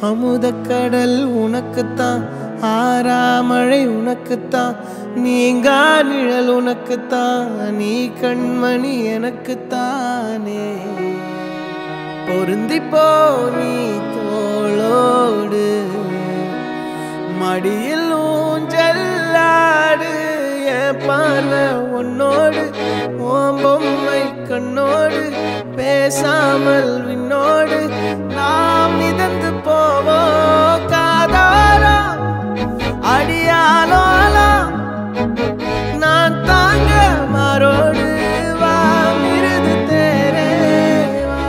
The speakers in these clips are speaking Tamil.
அமுதக்கடல் உனக்குத்தான், ஆறாமழை உனக்குத்தான், நீங்கா நிழல் உனக்குத்தான், நீ கண்மணி எனக்குத்தானே. பொருந்திப்போ நீ தோளோடு, மடியில் ஊஞ்சல்லாடு, என் பார்வை உன்னோடு, ஓம் பொம்மை கண்ணோடு, பேசாமல் விண்ணோடு நாம் மிதந்து போவோம் காதாரா அடியாலோலா, நான் தாங்க மாறோடு வா மிருது தேரே வா.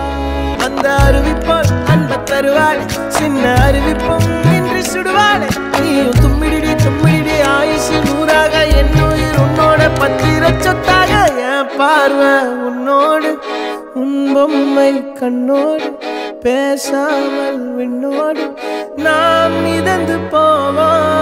அந்த அருவிப்போல் அன்ப தருவாள், சின்ன அருவிப்பும் இன்று சுடுவாளே. நீயும் தும்மிடி தும்மிடி ஆயுசு நூறாக, என் உயிர் உன்னோட பத்திர சொத்தாக. என் பார்வை உன்னோடு, உன் பொம்மை கண்ணோடு, பேசாமல் விண்ணோடு நாம் மிதந்து போவோம்.